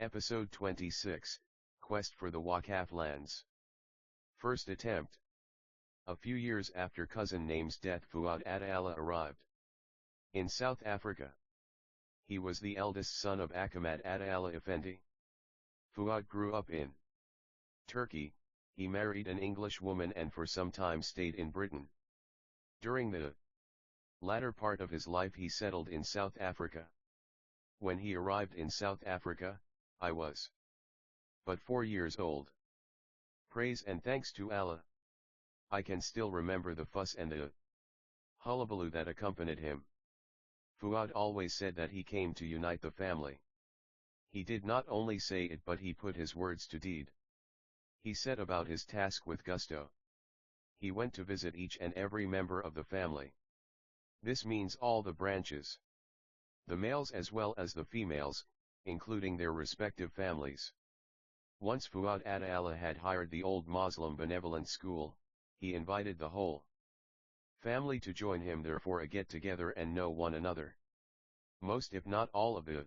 Episode 26, Quest for the Wakaf Lands. First attempt. A few years after cousin name's death, Fuad Adala arrived in South Africa. He was the eldest son of Ahmad Adala Effendi. Fuad grew up in Turkey. He married an English woman and for some time stayed in Britain. During the latter part of his life he settled in South Africa. When he arrived in South Africa, I was but 4 years old. Praise and thanks to Allah. I can still remember the fuss and the hullabaloo that accompanied him. Fuad always said that he came to unite the family. He did not only say it but he put his words to deed. He set about his task with gusto. He went to visit each and every member of the family. This means all the branches. The males as well as the females, including their respective families. Once Fuad Adala had hired the old Muslim benevolent school, he invited the whole family to join him there for a get-together and know one another. Most if not all of the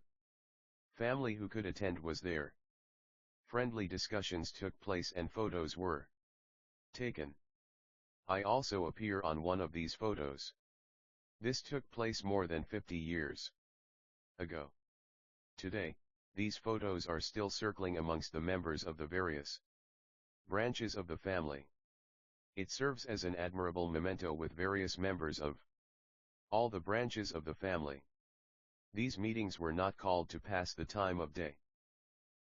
family who could attend was there. Friendly discussions took place and photos were taken. I also appear on one of these photos. This took place more than 50 years ago. Today, these photos are still circling amongst the members of the various branches of the family. It serves as an admirable memento with various members of all the branches of the family. These meetings were not called to pass the time of day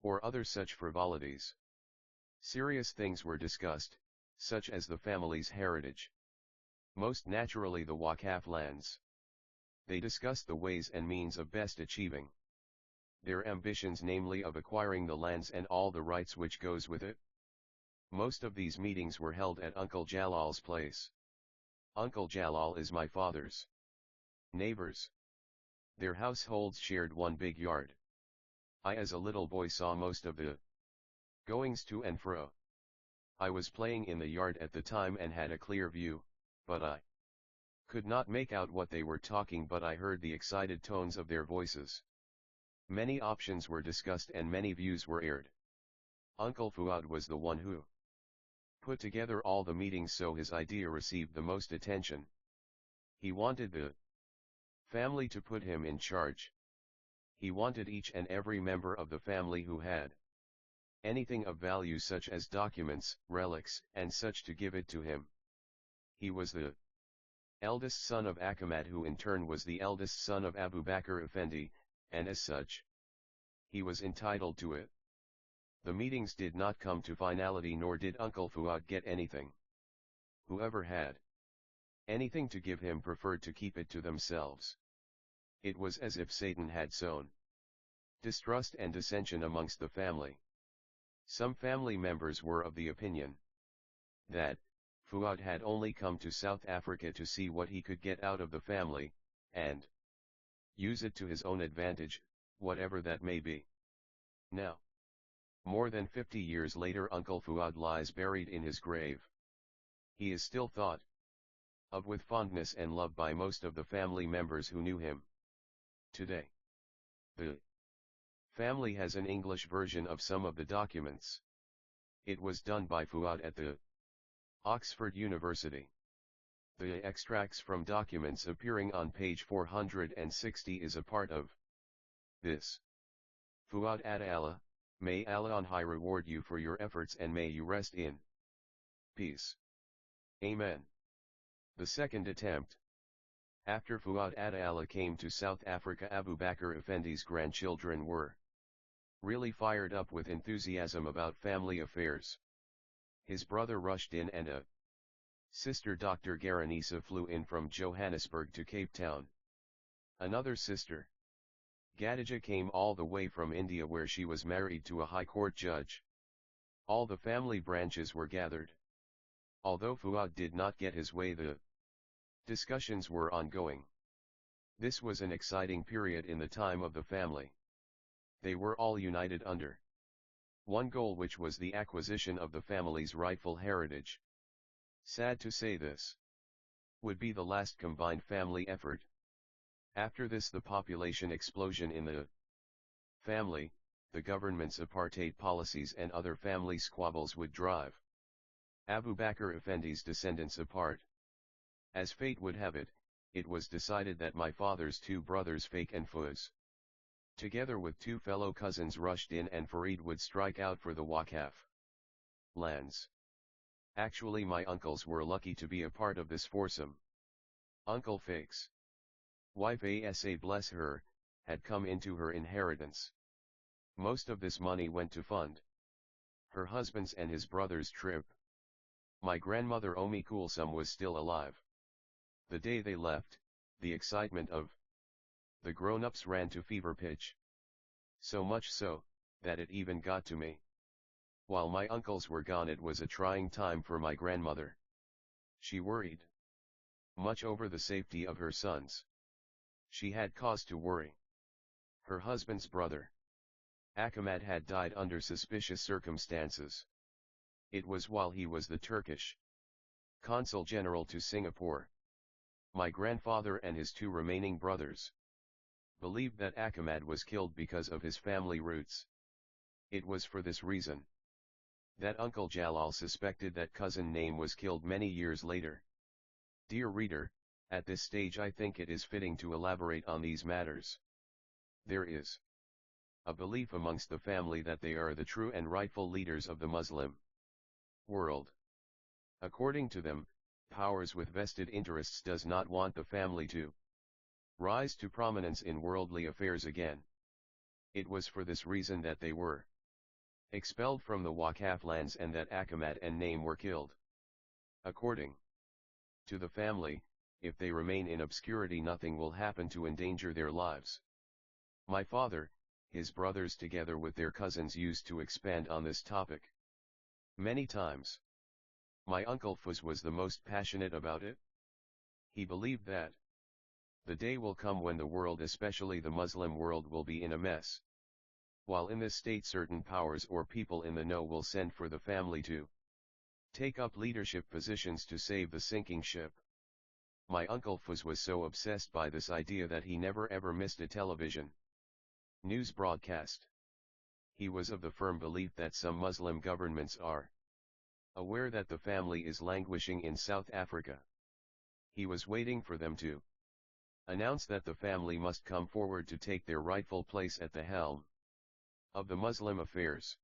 or other such frivolities. Serious things were discussed, such as the family's heritage. Most naturally the Wakaf lands. They discussed the ways and means of best achieving their ambitions, namely of acquiring the lands and all the rights which goes with it. Most of these meetings were held at Uncle Jalal's place. Uncle Jalal is my father's neighbors. Their households shared one big yard. I as a little boy saw most of the goings to and fro. I was playing in the yard at the time and had a clear view, but I could not make out what they were talking, but I heard the excited tones of their voices. Many options were discussed and many views were aired. Uncle Fuad was the one who put together all the meetings, so his idea received the most attention. He wanted the family to put him in charge. He wanted each and every member of the family who had anything of value such as documents, relics, and such to give it to him. He was the eldest son of Ahmad, who in turn was the eldest son of Abu Bakr Effendi, and as such, he was entitled to it. The meetings did not come to finality, nor did Uncle Fuad get anything. Whoever had anything to give him preferred to keep it to themselves. It was as if Satan had sown distrust and dissension amongst the family. Some family members were of the opinion that Fuad had only come to South Africa to see what he could get out of the family, and use it to his own advantage, whatever that may be. Now, more than 50 years later, Uncle Fuad lies buried in his grave. He is still thought of with fondness and love by most of the family members who knew him. Today, the family has an English version of some of the documents. It was done by Fuad at the Oxford University. The extracts from documents appearing on page 460 is a part of this. Fuad Adala, may Allah on high reward you for your efforts and may you rest in peace. Amen. The second attempt. After Fuad Adala came to South Africa, Abu Bakr Effendi's grandchildren were really fired up with enthusiasm about family affairs. His brother rushed in and a sister, Dr. Garanisa, flew in from Johannesburg to Cape Town. Another sister, Gadija, came all the way from India, where she was married to a high court judge. All the family branches were gathered. Although Fuad did not get his way, the discussions were ongoing. This was an exciting period in the time of the family. They were all united under one goal, which was the acquisition of the family's rightful heritage. Sad to say, this would be the last combined family effort. After this, the population explosion in the family, the government's apartheid policies and other family squabbles would drive Abu Bakr Effendi's descendants apart. As fate would have it, it was decided that my father's two brothers Fake and Fuz, together with two fellow cousins Rushdin and Farid, would strike out for the Waqaf lands. Actually, my uncles were lucky to be a part of this foursome. Uncle Fake's wife, Asa bless her, had come into her inheritance. Most of this money went to fund her husband's and his brother's trip. My grandmother Kulsum was still alive. The day they left, the excitement of the grown-ups ran to fever pitch. So much so, that it even got to me. While my uncles were gone, it was a trying time for my grandmother. She worried much over the safety of her sons. She had cause to worry. Her husband's brother, Ahmad, had died under suspicious circumstances. It was while he was the Turkish consul general to Singapore. My grandfather and his two remaining brothers believed that Ahmad was killed because of his family roots. It was for this reason that Uncle Jalal suspected that cousin Naim was killed many years later. Dear reader, at this stage I think it is fitting to elaborate on these matters. There is a belief amongst the family that they are the true and rightful leaders of the Muslim world. According to them, powers with vested interests does not want the family to rise to prominence in worldly affairs again. It was for this reason that they were expelled from the Waqaf lands and that Ahmad and Naim were killed. According to the family, if they remain in obscurity, nothing will happen to endanger their lives. My father, his brothers together with their cousins used to expand on this topic many times. My uncle Fuz was the most passionate about it. He believed that the day will come when the world, especially the Muslim world, will be in a mess. While in this state, certain powers or people in the know will send for the family to take up leadership positions to save the sinking ship. My uncle Fuz was so obsessed by this idea that he never ever missed a television news broadcast. He was of the firm belief that some Muslim governments are aware that the family is languishing in South Africa. He was waiting for them to announce that the family must come forward to take their rightful place at the helm of the Muslim affairs.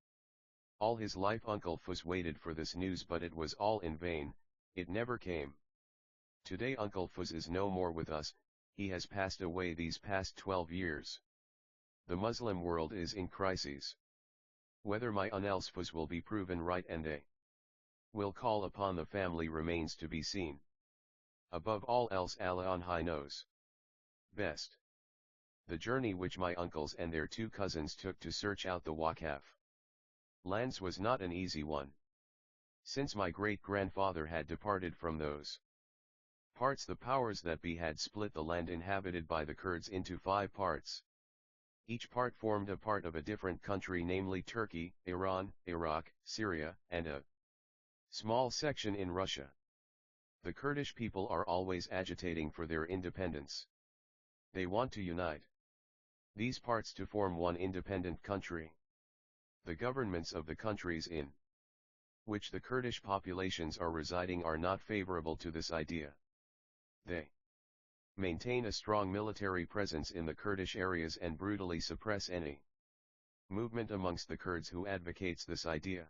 All his life Uncle Fuz waited for this news, but it was all in vain. It never came. Today Uncle Fuz is no more with us. He has passed away these past 12 years. The Muslim world is in crises. Whether my Uncle Fuz will be proven right and they will call upon the family remains to be seen. Above all else, Allah on high knows best. The journey which my uncles and their two cousins took to search out the Waqaf lands was not an easy one. Since my great-grandfather had departed from those parts, the powers that be had split the land inhabited by the Kurds into 5 parts. Each part formed a part of a different country, namely Turkey, Iran, Iraq, Syria, and a small section in Russia. The Kurdish people are always agitating for their independence. They want to unite these parts to form one independent country. The governments of the countries in which the Kurdish populations are residing are not favorable to this idea. They maintain a strong military presence in the Kurdish areas and brutally suppress any movement amongst the Kurds who advocates this idea.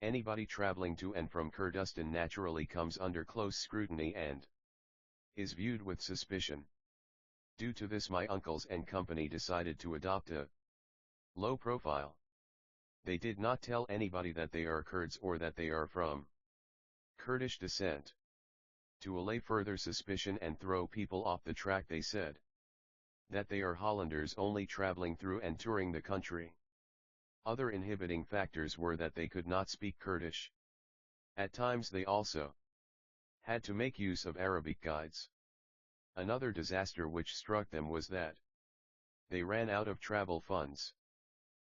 Anybody traveling to and from Kurdistan naturally comes under close scrutiny and is viewed with suspicion. Due to this, my uncles and company decided to adopt a low profile. They did not tell anybody that they are Kurds or that they are from Kurdish descent. To allay further suspicion and throw people off the track, they said that they are Hollanders only traveling through and touring the country. Other inhibiting factors were that they could not speak Kurdish. At times they also had to make use of Arabic guides. Another disaster which struck them was that they ran out of travel funds.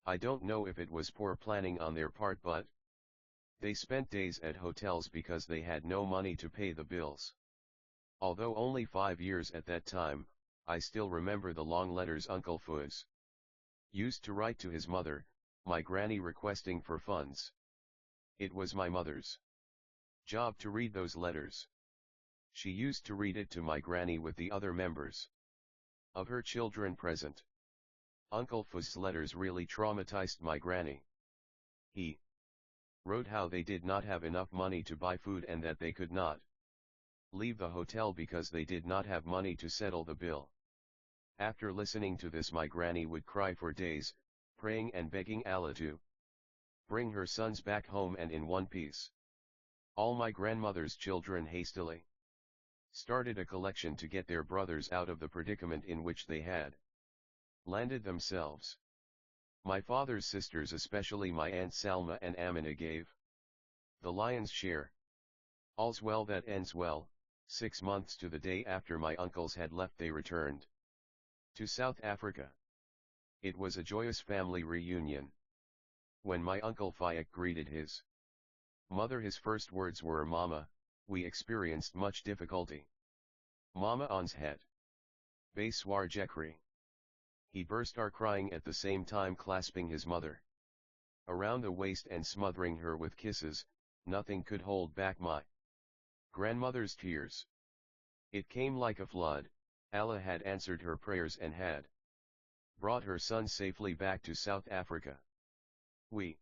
I don't know if it was poor planning on their part, but they spent days at hotels because they had no money to pay the bills. Although only 5 years at that time, I still remember the long letters Uncle Fuz Used to write to his mother, my granny, requesting for funds. It was my mother's job to read those letters. She used to read it to my granny with the other members of her children present. Uncle Fuzz's letters really traumatized my granny. He wrote how they did not have enough money to buy food and that they could not leave the hotel because they did not have money to settle the bill. After listening to this, my granny would cry for days, praying and begging Allah to bring her sons back home and in one piece. All my grandmother's children hastily started a collection to get their brothers out of the predicament in which they had landed themselves. My father's sisters, especially my Aunt Salma and Amina, gave the lion's share. All's well that ends well. 6 months to the day after my uncles had left, they returned to South Africa. It was a joyous family reunion. When my uncle Faik greeted his mother, his first words were, "Mama, we experienced much difficulty." Mama ons het Beswar Jekri. He burst out crying at the same time, clasping his mother around the waist and smothering her with kisses. Nothing could hold back my grandmother's tears. It came like a flood. Allah had answered her prayers and had brought her son safely back to South Africa. We,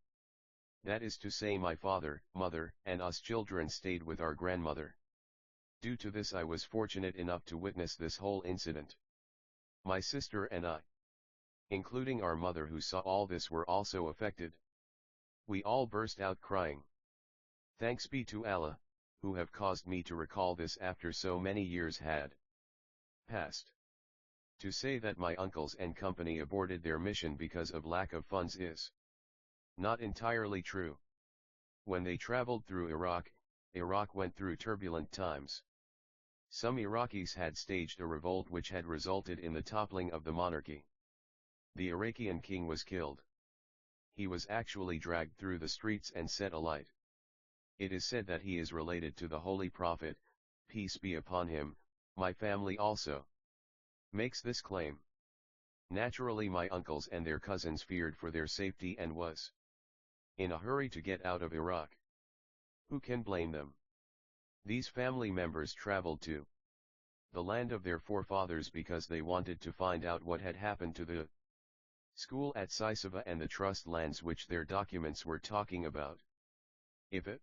that is to say my father, mother, and us children, stayed with our grandmother. Due to this, I was fortunate enough to witness this whole incident. My sister and I, including our mother who saw all this, were also affected. We all burst out crying. Thanks be to Allah, who have caused me to recall this after so many years had passed. To say that my uncles and company aborted their mission because of lack of funds is not entirely true. When they traveled through Iraq, Iraq went through turbulent times. Some Iraqis had staged a revolt which had resulted in the toppling of the monarchy. The Iraqian king was killed. He was actually dragged through the streets and set alight. It is said that he is related to the Holy Prophet, peace be upon him. My family also makes this claim. Naturally, my uncles and their cousins feared for their safety and was in a hurry to get out of Iraq. Who can blame them? These family members traveled to the land of their forefathers because they wanted to find out what had happened to the school at Sisava and the trust lands which their documents were talking about. If it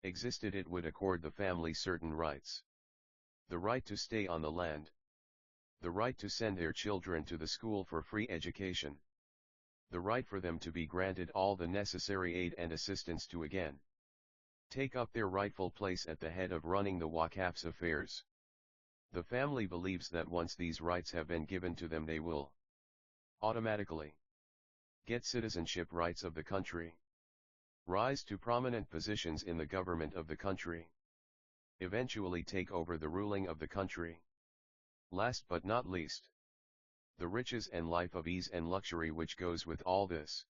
existed, it would accord the family certain rights. The right to stay on the land. The right to send their children to the school for free education. The right for them to be granted all the necessary aid and assistance to again take up their rightful place at the head of running the Waqaf's affairs. The family believes that once these rights have been given to them, they will automatically get citizenship rights of the country, rise to prominent positions in the government of the country, eventually take over the ruling of the country. Last but not least, the riches and life of ease and luxury which goes with all this.